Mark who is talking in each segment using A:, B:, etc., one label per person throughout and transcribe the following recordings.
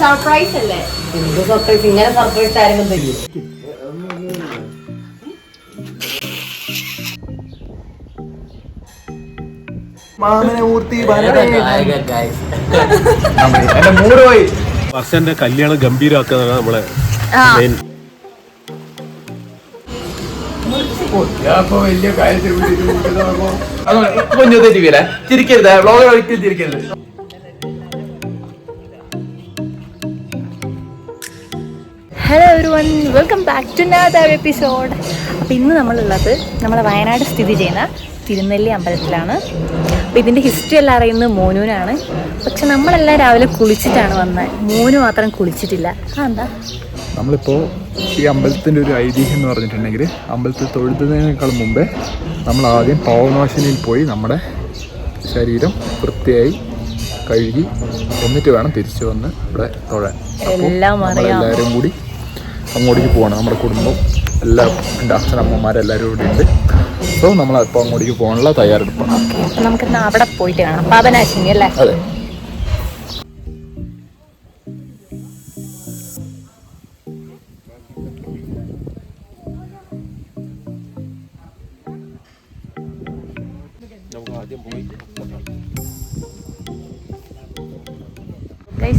A: Surprise അല്ലേ?
B: എന്ത് surprise? ഇങ്ങനെ സർപ്രൈസ് ആരെങ്കിലും തരും?
C: വർഷന്റെ കല്യാണം ഗംഭീരമാക്കുന്നതാണ് നമ്മളെ മെയിൻ.
D: ചിരിക്കരുത്.
A: Hello everyone, welcome back to another episode. അപ്പോൾ ഇന്ന് നമ്മളുള്ളത് നമ്മളെ വയനാട് സ്ഥിതി ചെയ്യുന്ന തിരുനെല്ലി അമ്പലത്തിലാണ്. അപ്പോൾ ഇതിൻ്റെ ഹിസ്റ്ററി എല്ലാം അറിയുന്നത് മോനുവിനാണ്. പക്ഷെ നമ്മളെല്ലാം രാവിലെ കുളിച്ചിട്ടാണ് വന്നത്, മോന് മാത്രം കുളിച്ചിട്ടില്ല. എന്താ?
D: നമ്മളിപ്പോൾ ഈ അമ്പലത്തിൻ്റെ ഒരു ഐതിഹ്യം എന്ന് പറഞ്ഞിട്ടുണ്ടെങ്കിൽ, അമ്പലത്തിൽ തൊഴുന്നതിനേക്കാൾ മുമ്പേ നമ്മൾ ആദ്യം പാവനാശിനിയിൽ പോയി നമ്മുടെ ശരീരം വൃത്തിയായി കഴുകി എന്നിട്ട് വേണം തിരിച്ചു വന്ന് ഇവിടെ തൊഴാൻ. നമ്മളെല്ലാവരും കൂടി അങ്ങോട്ടേക്ക് പോകണം. നമ്മുടെ കുടുംബം എല്ലാം എൻ്റെ അച്ഛനമ്മമാരെല്ലാവരും ഇവിടെ ഉണ്ട്. അപ്പോൾ നമ്മളപ്പോൾ അങ്ങോട്ടേക്ക് പോകാനുള്ള തയ്യാറെടുപ്പാണ്.
A: അപ്പോൾ നമുക്ക് അവിടെ പോയിട്ട് കാണാം. പാപനാശിനി അല്ലേ?
D: അതെ.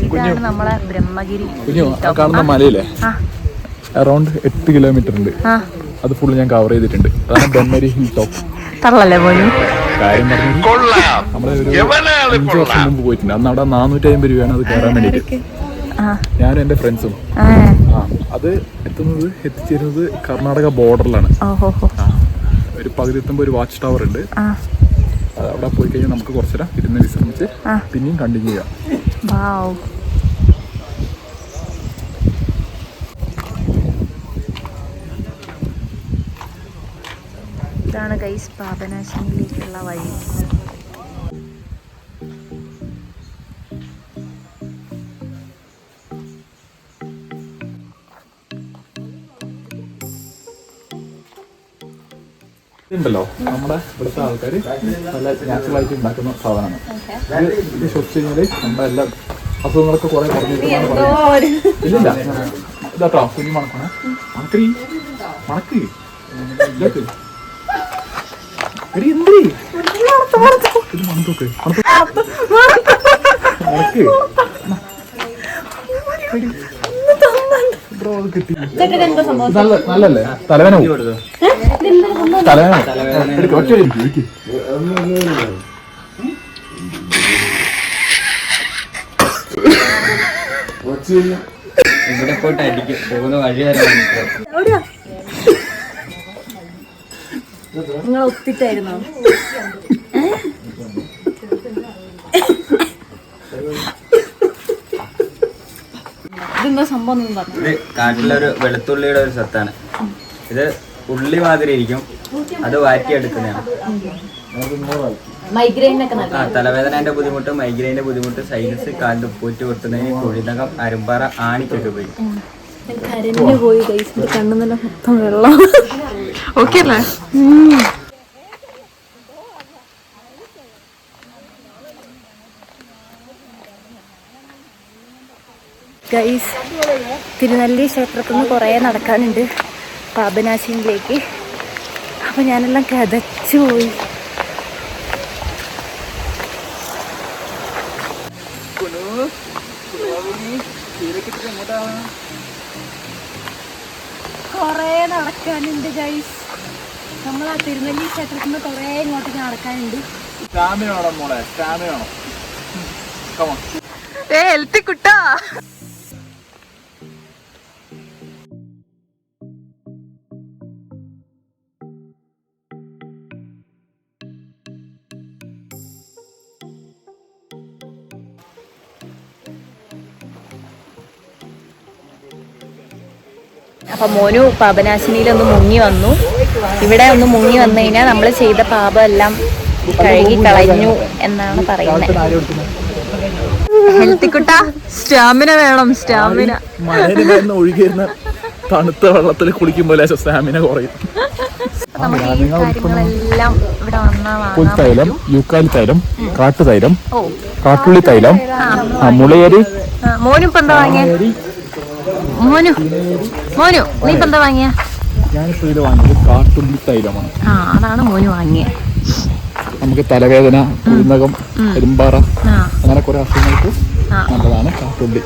A: ഇതാണ് നമ്മളെ ബ്രഹ്മഗിരി.
D: കാണുന്ന മലയിലെ അറൗണ്ട് 8 കിലോമീറ്റർ ഉണ്ട്. അത് ഫുള്ള് ഞാൻ കവർ ചെയ്തിട്ടുണ്ട്. അതാണ് ബ്രഹ്മഗിരി ഹിൽ ടോപ്പ്.
A: തള്ളല്ലേ പോലും
D: കാര്യം പറഞ്ഞത് നമ്മള് ഒരു 5 വർഷം മുമ്പ് പോയിട്ടുണ്ട്. അന്ന് അവിടെ 450 രൂപയാണ് അത് കയറാൻ വേണ്ടിയിട്ട്. ഞാനും എൻ്റെ ഫ്രണ്ട്സും. അത് എത്തിച്ചേരുന്നത് കർണാടക ബോർഡറിലാണ്. ഒരു പകുതി എത്തുമ്പോൾ ഒരു വാച്ച് ടവർ ഉണ്ട്. അവിടെ പോയി കഴിഞ്ഞാൽ നമുക്ക് കുറച്ചേരം ഇരുന്ന് വിശ്രമിച്ച് പിന്നെയും കണ്ടിന്യൂ ചെയ്യാം.
A: ഇതാണ് ഗൈസ് പാപനാശിനിയിലേക്കുള്ള വഴി.
D: ഉണ്ടല്ലോ, നമ്മുടെ ഇവിടുത്തെ ആൾക്കാർ നല്ല നാച്ചുറലായിട്ട് ഉണ്ടാക്കുന്ന സാധനമാണ്. ഇത് ശ്വസിച്ച് കഴിഞ്ഞാൽ നമ്മുടെ എല്ലാ അസുഖങ്ങളൊക്കെ കുറെ കുറഞ്ഞിട്ടുണ്ടെന്ന് പറയുന്നത്. ഇല്ലില്ല, ഇതാട്ടോ കുഞ്ഞു മണക്കണേ. മണക്കരി മണക്ക് ഇതൊക്കെ എന്ത് ഇത് മണത്തോക്ക് മണക്ക് നല്ലല്ലേ? തലവേന ഒറ്റ
E: ഇവിടെ പോയിട്ട് അടിക്കും പോകുന്ന വഴി വരെ
A: നിങ്ങൾ ഒത്തിട്ടായിരുന്നോ? ഇതെന്താ സംഭവം?
E: ഇത് കാട്ടിലൊരു വെളുത്തുള്ളിയുടെ ഒരു സത്താണ്. ഇത് ഉള്ളി മാതിരി ഇരിക്കും, അത് വാറ്റിയെടുക്കുന്നതാണ്. തലവേദനന്റെ ബുദ്ധിമുട്ട്, മൈഗ്രെയിന്റെ ബുദ്ധിമുട്ട്, സൈനസ്, കാലിൽ ഉപ്പൂറ്റ് കൊടുത്തുന്നതിന്, കുഴിനകം, അരുമ്പാറ, ആണിക്കൊക്കെ പോയി.
A: കരഞ്ഞു പോയി ഗൈസ്, കണ്ണുന്നല്ല മൊത്തം വെള്ളം. ഓക്കെ അല്ലേ? ഗൈസ്, തിരുനെല്ലി ക്ഷേത്രത്തിൽ നിന്ന് കുറേ നടക്കാനുണ്ട് പാപനാശിനിയിലേക്ക്. അപ്പം ഞാനെല്ലാം കതച്ചു പോയി. കുറേ നടക്കാനുണ്ട് ഗൈസ്. നമ്മൾ ആ തിരുനെല്ലി ക്ഷേത്രത്തിൽ നിന്ന് കുറേ ഇങ്ങോട്ടേക്ക് നടക്കാനുണ്ട്. ഹെൽത്തി കുട്ടാ. അപ്പം മോനു പാപനാശിനിയിലൊന്ന് മുങ്ങി വന്നു. ഇവിടെ ഒന്ന് മുങ്ങി വന്നു കഴിഞ്ഞാൽ നമ്മൾ ചെയ്ത പാപം എല്ലാം കഴുകി കളഞ്ഞു എന്നാണ് പറയുന്നത്. ഹെൽത്തിക്കുട്ട, സ്റ്റാമിന വേണം. സ്റ്റാമിന
D: ഒഴുകിയിരുന്ന തണുത്ത വെള്ളത്തിൽ കുളിക്കുമ്പോൾ സ്റ്റാമിന കുറയും.
A: അപ്പൊ നമുക്ക് ഈ കാര്യങ്ങളെല്ലാം ഇവിടെ വന്നാൽ വാങ്ങാൻ
D: പുൽത്തൈലം, യൂക്കാലി തൈലം, കാട്ടുതൈലം,
A: ഓ
D: കാട്ടുള്ളി തൈലം, മുളയരി.
A: മോനും ഇപ്പൊ എന്താ വാങ്ങിയ? മോനു നീ ഇപ്പൊ എന്താ വാങ്ങിയ?
D: ഞാനിപ്പോ ഇത് വാങ്ങിയത് കാട്ടുള്ളി തൈലമാണ്.
A: അതാണ് മോന് വാങ്ങിയ.
D: നമുക്ക് തലവേദന, കുരുനകം, കരിമ്പാറ അങ്ങനെ കുറെ അസുഖങ്ങൾക്ക് നല്ലതാണ് കാട്ടുള്ളി.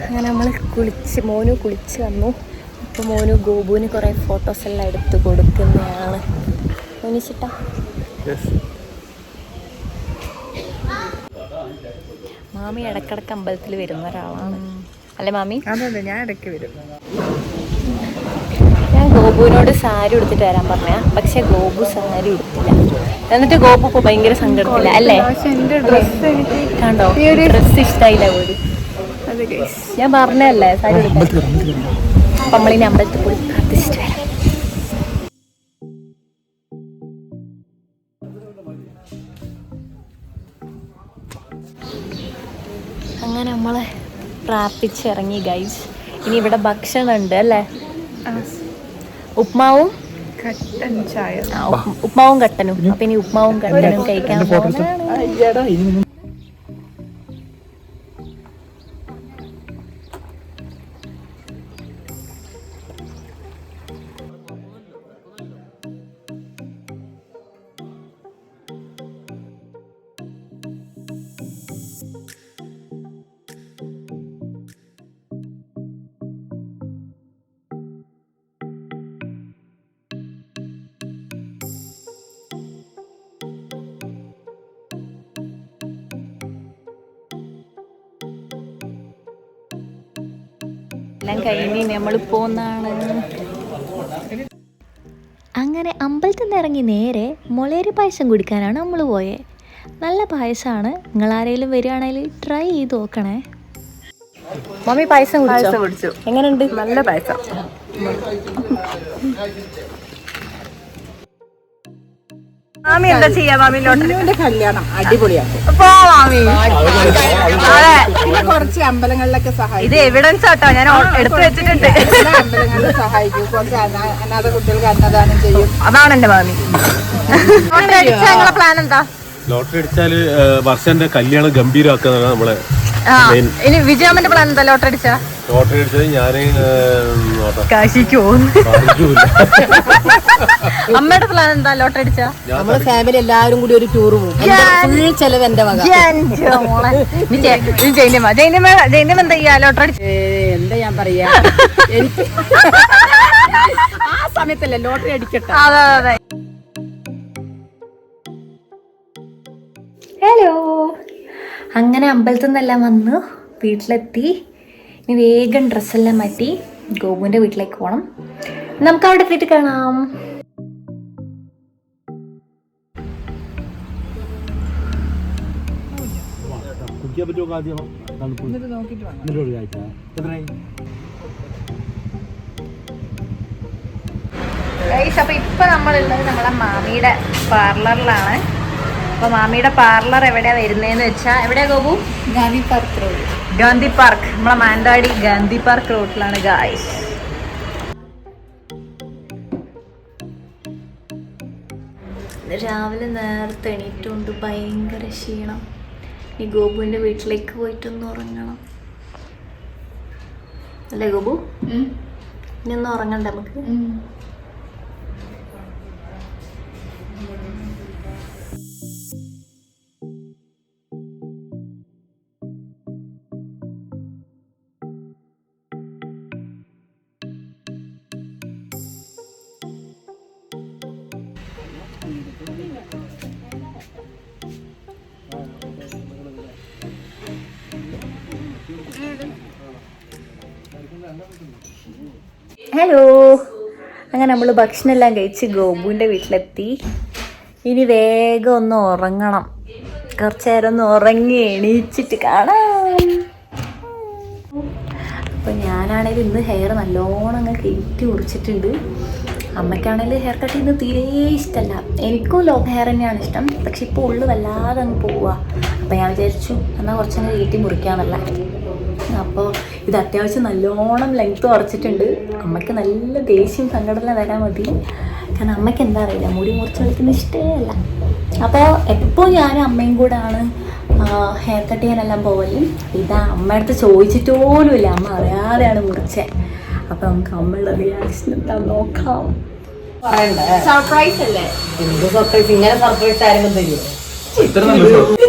A: അങ്ങനെ നമ്മൾ മോനു കുളിച്ച് വന്നു. ഇപ്പോൾ മോനു ഗോപുവിന് കുറേ ഫോട്ടോസ് എല്ലാം എടുത്ത് കൊടുക്കുന്നതാണ്. മോനിച്ചിട്ട മാമി ഇടക്കിടക്ക് അമ്പലത്തിൽ വരുന്ന ഒരാളാണ് അല്ലേ മാമി?
B: അതെ, ഞാൻ ഇടയ്ക്ക് വരും.
A: ഞാൻ ഗോപുവിനോട് സാരി ഉടുത്തിട്ട് വരാൻ പറഞ്ഞ, പക്ഷെ ഗോപു സാരി ഉടുത്തില്ല. എന്നിട്ട് ഗോപു ഇപ്പോൾ ഭയങ്കര സങ്കടത്തില്ല അല്ലേ? കണ്ടോ, ഡ്രസ് ഇഷ്ടായില്ല പോലും. ഞാൻ പറഞ്ഞല്ലേ സാരി ഉടുക്കാൻ. അപ്പം നമ്മളിനി അമ്പലത്തിൽ പോയി പ്രാർത്ഥിച്ചിട്ട് വരാം. അങ്ങനെ നമ്മളെ പ്രാർത്ഥിച്ചിറങ്ങി ഗൈസ്. ഇനി ഇവിടെ ഭക്ഷണം ഉണ്ട് അല്ലേ? ഉപ്മാവും
B: കട്ടൻ ചായ.
A: ഉപ്മാവും കട്ടനും. അപ്പൊ ഇനി ഉപ്മാവും കട്ടനും കഴിക്കാൻ പോകുന്നതാണ്. എല്ലാം കഴിഞ്ഞ് നമ്മൾ പോന്നാണ്. അങ്ങനെ അമ്പലത്തിൽ നിന്ന് ഇറങ്ങി നേരെ മുളയരി പായസം കുടിക്കാനാണ് നമ്മൾ പോയത്. നല്ല പായസമാണ്. നിങ്ങൾ ആരെങ്കിലും വരികയാണെങ്കിൽ ട്രൈ ചെയ്ത് നോക്കണേ. മമ്മി പായസം കുടിച്ചു. എങ്ങനെയുണ്ട്?
B: നല്ല പായസം.
A: മാമി എന്താ ചെയ്യാ? മാമി
B: ലോട്ടറിന്റെ കല്യാണം അടിപൊളിയാക്കും. കുറച്ച് അമ്പലങ്ങളിലൊക്കെ സഹായിക്കും.
A: ഇത് എവിഡൻസ് ആട്ടോ, ഞാൻ എടുത്തു വെച്ചിട്ടുണ്ട്.
B: എല്ലാ അമ്പലങ്ങളിലും സഹായിക്കും. കുറച്ച് അനാഥ കുട്ടികൾക്ക് അന്നദാനം ചെയ്യും.
A: അതാണ് എന്റെ മാമി. പ്ലാൻ എന്താ?
C: ലോട്ടറി അടിച്ചാല് വർഷന്റെ കല്യാണം ഗംഭീരമാക്കുന്നതാണ് നമ്മളെ
A: ഇനി വിജയാമ്മന്റെ പ്ലാൻ എന്താ? ലോട്ടറി അടിച്ചാ
C: ലോട്ടറി അടിച്ചത് ഞാന്
A: കാശിക്ക് പോകുന്നു. അമ്മയുടെ പ്ലാൻ എന്താ? ലോട്ടറി അടിച്ചാ
B: നമ്മളെ ഫാമിലി എല്ലാവരും കൂടി ഒരു ടൂർ പോകും. ഫുൾ ചെലവ് എന്റെ വക.
A: ജൈന്യം എന്താ ചെയ്യാ? ലോട്ടറി അടിച്ച
B: എന്താ ഞാൻ പറയാ, എനിക്ക് ആ സമയത്തല്ലേ ലോട്ടറി അടിക്കട്ടെ.
A: അതെ അതെ. ഹലോ, അങ്ങനെ അമ്പലത്തിൽ നിന്നെല്ലാം വന്ന് വീട്ടിലെത്തി. ഇനി വേഗം ഡ്രസ്സെല്ലാം മാറ്റി ഗോപുവിൻ്റെ വീട്ടിലേക്ക് പോകണം. നമുക്ക് അവിടെ എത്തിയിട്ട് കാണാം. അപ്പൊ ഇപ്പൊ നമ്മളുള്ളത് നമ്മളെ മാമിയുടെ പാർലറിലാണ്. അപ്പൊ മാമിയുടെ പാർലർ എവിടെയാ വരുന്നതെന്ന് വെച്ചാ, എവിടെയാ Gopu?
B: Gandhi park road.
A: Gandhi park, നമ്മളെ മാനന്തവാടി ഗാന്ധി പാർക്ക് റോഡിലാണ് ഗായ്സ്. രാവിലെ നേരത്തെ എണീറ്റുകൊണ്ട് ഭയങ്കര ക്ഷീണം. ഈ ഗോപുവിന്റെ വീട്ടിലേക്ക് പോയിട്ടൊന്ന് ഉറങ്ങണം അല്ലേ ഗോപു? ഇനി ഒന്ന് ഉറങ്ങണ്ടേ നമുക്ക്? ഹലോ, അങ്ങനെ നമ്മൾ ഭക്ഷണം എല്ലാം കഴിച്ച് ഗോപുവിൻ്റെ വീട്ടിലെത്തി. ഇനി വേഗം ഒന്ന് ഉറങ്ങണം. കുറച്ച് നേരം ഒന്ന് ഉറങ്ങി എണീച്ചിട്ട് കാണാം. അപ്പോൾ ഞാനാണെങ്കിൽ ഇന്ന് ഹെയർ നല്ലോണം അങ്ങ് കയറ്റി മുറിച്ചിട്ടുണ്ട്. അമ്മയ്ക്കാണെങ്കിൽ ഹെയർ കട്ട് ചെയ്യുന്നത് തീരെ ഇഷ്ടമല്ല. എനിക്കും ലോങ് ഹെയർ തന്നെയാണ് ഇഷ്ടം. പക്ഷെ ഇപ്പോൾ ഉള്ളു വല്ലാതെ അങ്ങ് പോവുക. അപ്പോൾ ഞാൻ വിചാരിച്ചു എന്നാൽ കുറച്ചങ്ങ് കയറ്റി മുറിക്കാമെന്നല്ല. അപ്പോൾ ഇത് അത്യാവശ്യം നല്ലോണം ലെങ്ത്ത് കുറച്ചിട്ടുണ്ട്. അമ്മയ്ക്ക് നല്ല ദേഷ്യം സങ്കടം വരാൻ മതി. കാരണം അമ്മയ്ക്ക് എന്താ അറിയില്ല, മുടി മുറിച്ച് കളിക്കുന്ന ഇഷ്ടമല്ല. അപ്പോൾ എപ്പോൾ ഞാനും അമ്മയും കൂടെ ആണ് ഹെയർ കട്ട് ചെയ്യാനെല്ലാം പോവല്. ഇതാ അമ്മയുടെ അടുത്ത് ചോദിച്ചിട്ട് പോലുമില്ല, അമ്മ അറിയാതെയാണ് മുറിച്ചത്. അപ്പോൾ നമുക്ക് അമ്മയുടെ റിയാക്ഷൻ എന്താ നോക്കാം.
B: സർപ്രൈസ് അല്ലേ?
F: എന്ത് സർപ്രൈസ്? ഇങ്ങനെ സർപ്രൈസ് ആരെങ്കിലും തരുമോ?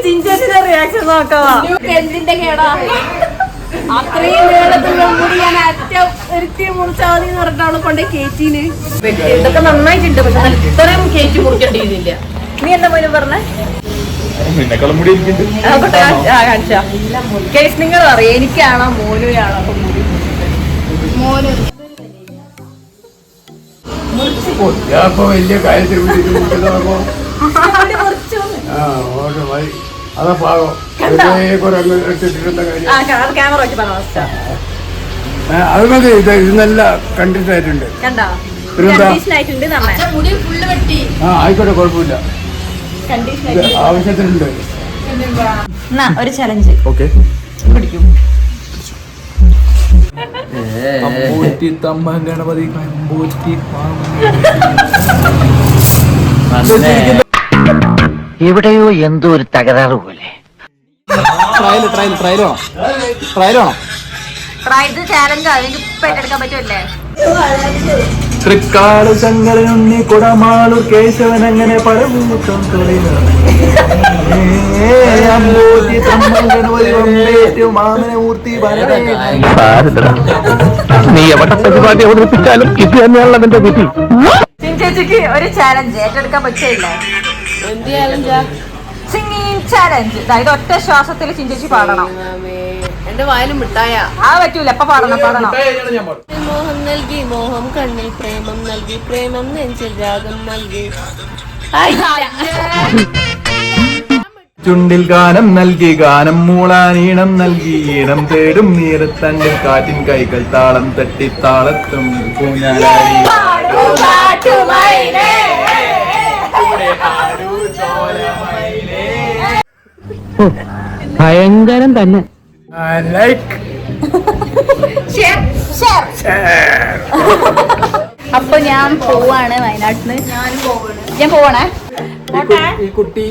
A: ചിഞ്ചേച്ചിയുടെ റിയാക്ഷൻ നോക്കാം.
B: എന്തിന്റെ കേടാ? അത്രയും നീളത്തിലുള്ള മുടി ഞാൻ ഒരിക്കൽ മുറിച്ചാൽ മതി എന്ന് പറഞ്ഞിട്ടാണ് കൊണ്ട് കേറ്റീന്.
F: ഇതൊക്കെ നന്നായിട്ടുണ്ട്, പക്ഷെ ഇത്രയും കേറ്റി മുറിക്കേണ്ടിയിരുന്നില്ല.
A: നീ എന്താ മോനും പറഞ്ഞേ?
D: നിന്നെക്കാളും മുടി ഇരിക്കുന്നുണ്ട്.
A: കേസ് നിങ്ങൾ അറിയാം, എനിക്കാണോ മോനുയാണോ അപ്പൊ മുടി?
B: മോന്
G: അപ്പൊ വലിയ കാര്യത്തിൽ അതാ പാകം എടുത്തിട്ടുള്ള കാര്യം
A: ക്യാമറ വെച്ച് പറഞ്ഞ
G: അത് മതി. ഇത് നല്ല കണ്ടിട്ടായിട്ടുണ്ട്.
A: കണ്ടോ?
G: പിന്നെന്താ?
A: കണ്ടീഷൻ ആയിട്ടുണ്ട് നമ്മെ.
B: മുടി ഫുള്ള് വെട്ടി.
G: ആയിക്കോട്ടെ, കുഴപ്പമില്ല.
A: കണ്ടീഷൻ
G: ഇത് ആവശ്യത്തിനുണ്ട്.
A: എന്നാ ഒരു ചലഞ്ച്
D: ഓക്കെ.
A: പിടിക്കും.
D: അമ്പൂറ്റി തമ്മൻ ഗണപതി അമ്പൂറ്റി
H: എവിടെയോ എന്തോ ഒരു തകരാറ് പോലെ.
A: ഇത് ചാലഞ്ച് എനിക്ക് ഇപ്പൊ ഏറ്റെടുക്കാൻ പറ്റുമല്ലേ?
D: തൃക്കാട് ശങ്കരനുണ്ണി കുടമാളൂർ കേശവൻ അങ്ങനെ പരമൂത്തം തൊഴിലാണ്. അമ്പൂറ്റി തമ്മൻ ഗണപതി വമ്പേറ്റു മാമനമൂർത്തി
H: നീ എവിടെ പരിപാടി അവതരിപ്പിച്ചാലും ഇത് തന്നെയാണല്ലോ നിന്റെ വിധി.
A: ചേച്ചിക്ക് ഒരു ചാലഞ്ച് ഏറ്റെടുക്കാൻ പറ്റില്ല.
B: എന്ത് ചാലഞ്ചാ?
A: Singing challenge. ഇത് ഒറ്റ ശ്വാസത്തിൽ ചിഞ്ചേച്ചി പാടണം.
B: എന്റെ വായിലും മിഠായ.
A: ആ പറ്റൂല, അപ്പൊ പാടണം.
B: മോഹം നൽകി മോഹം കണ്ണിൽ പ്രേമം നൽകി പ്രേമം നെഞ്ചിൽ രാഗം നൽകി.
D: ചുണ്ടിൽ ഗാനം നൽകി ഗാനം മൂളാനീണം നൽകി ഈണം തേടും നീരത്തണ്ടിൽ കാറ്റിൻ കൈകൾ താളം തട്ടി താളത്തും കൂഞ്ഞാലായി.
H: ഭയങ്കരം തന്നെ.
A: അപ്പൊ ഞാൻ പോവാണ് വയനാട്ടിന്ന്. ഞാൻ പോവാണേ.
D: ഈ കുട്ടി